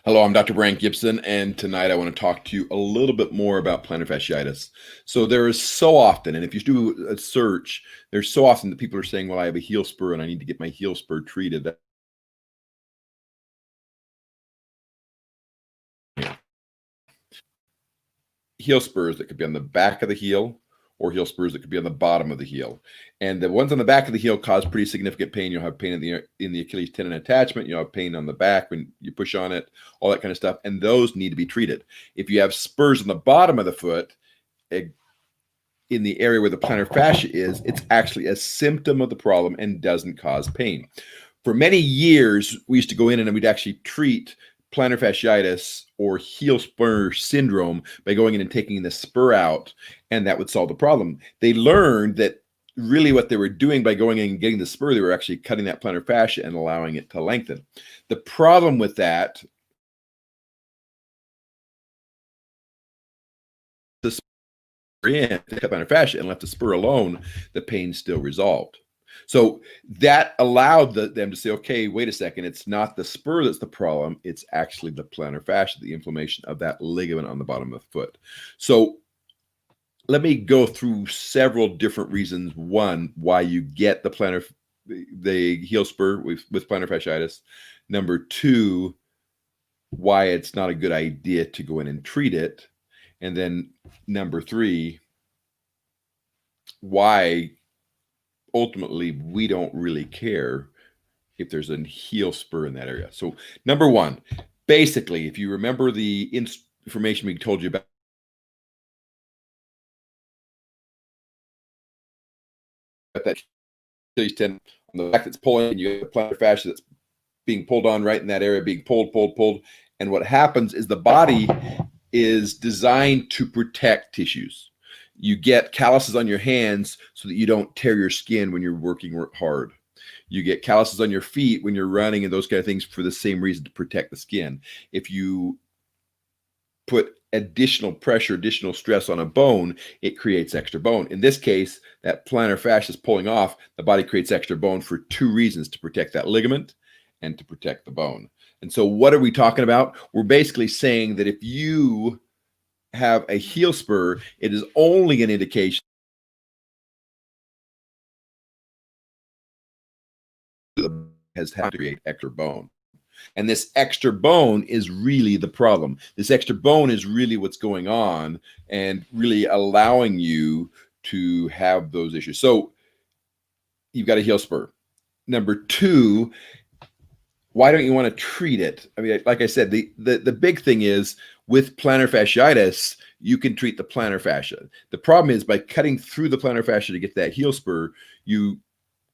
Hello, I'm Dr. Brandt Gibson, and tonight I want to talk to you a little bit more about plantar fasciitis. So there is so often, and if you do a search, there's so often that people are saying, well, I have a heel spur and I need to get my heel spur treated. Heel spurs that could be on the back of the heel or heel spurs that could be on the bottom of the heel. And the ones on the back of the heel cause pretty significant pain. You'll have pain in the Achilles tendon attachment. You'll have pain on the back when you push on it, all that kind of stuff. And those need to be treated. If you have spurs on the bottom of the foot, in the area where the plantar fascia is, it's actually a symptom of the problem and doesn't cause pain. For many years, we used to go in and we'd actually treat plantar fasciitis or heel spur syndrome by going in and taking the spur out, and that would solve the problem. They learned that really what they were doing by going in and getting the spur, they were actually cutting that plantar fascia and allowing it to lengthen. The problem with that, the in, cut plantar fascia and left the spur alone, the pain still resolved. So that allowed them to say, okay, wait a second, it's not the spur that's the problem, it's actually the plantar fascia, the inflammation of that ligament on the bottom of the foot. So let me go through several different reasons. One, why you get the heel spur with plantar fasciitis. Number two, why it's not a good idea to go in and treat it. And then number three, why ultimately we don't really care if there's a heel spur in that area. So number one, basically, if you remember the information we told you about that Achilles tendon on the back that's pulling, and you have the plantar fascia that's being pulled on right in that area, being pulled. And what happens is the body is designed to protect tissues. You get calluses on your hands so that you don't tear your skin when you're working hard. You get calluses on your feet when you're running and those kind of things for the same reason, to protect the skin. If you put additional pressure, additional stress on a bone, it creates extra bone. In this case, that plantar fascia is pulling off, the body creates extra bone for two reasons: to protect that ligament and to protect the bone. And so what are we talking about? We're basically saying that if you have a heel spur, it is only an indication that has had to create extra bone. And this extra bone is really the problem. This extra bone is really what's going on and really allowing you to have those issues. So you've got a heel spur. Number two, why don't you want to treat it? I mean, like I said, the big thing is with plantar fasciitis, you can treat the plantar fascia. The problem is by cutting through the plantar fascia to get that heel spur, you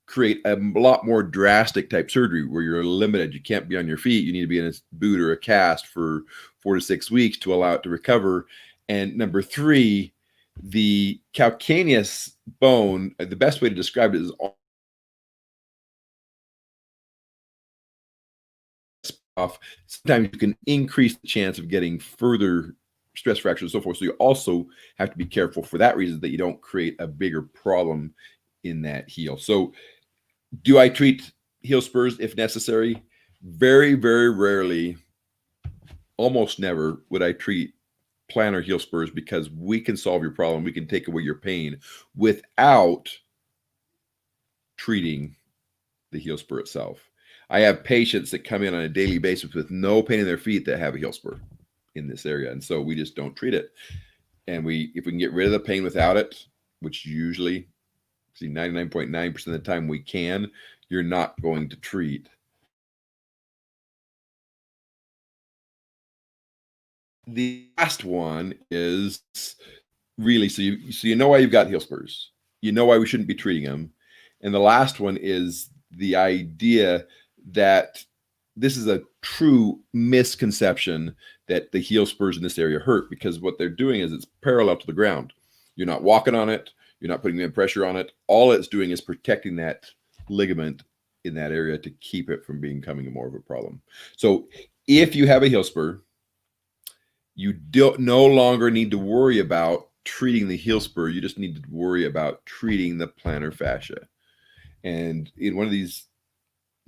create a lot more drastic type surgery where you're limited. You can't be on your feet. You need to be in a boot or a cast for 4 to 6 weeks to allow it to recover. And number three, the calcaneus bone, the best way to describe it is off. Sometimes you can increase the chance of getting further stress fractures and so forth. So you also have to be careful for that reason, that you don't create a bigger problem in that heel. So do I treat heel spurs if necessary? Very, very rarely, almost never would I treat plantar heel spurs, because we can solve your problem. We can take away your pain without treating the heel spur itself. I have patients that come in on a daily basis with no pain in their feet that have a heel spur in this area. And so we just don't treat it. And if we can get rid of the pain without it, which usually 99.9% of the time we can, you're not going to treat. The last one is really, so you know why you've got heel spurs. You know why we shouldn't be treating them. And the last one is the idea that this is a true misconception that the heel spurs in this area hurt, because what they're doing is it's parallel to the ground. You're not walking on it. You're not putting any pressure on it. All it's doing is protecting that ligament in that area to keep it from becoming more of a problem. So if you have a heel spur, you no longer need to worry about treating the heel spur. You just need to worry about treating the plantar fascia. And in one of these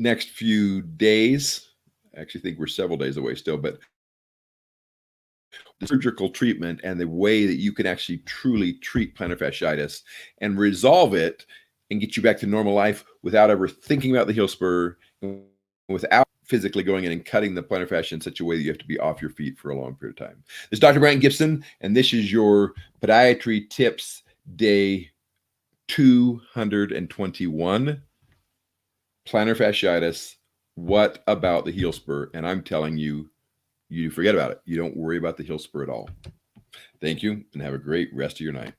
next few days, I actually think we're several days away still, but the surgical treatment and the way that you can actually truly treat plantar fasciitis and resolve it and get you back to normal life without ever thinking about the heel spur, without physically going in and cutting the plantar fascia in such a way that you have to be off your feet for a long period of time. This is Dr. Brandt Gibson, and this is your Podiatry Tips Day 221. Plantar fasciitis. What about the heel spur? And I'm telling you, you forget about it. You don't worry about the heel spur at all. Thank you, and have a great rest of your night.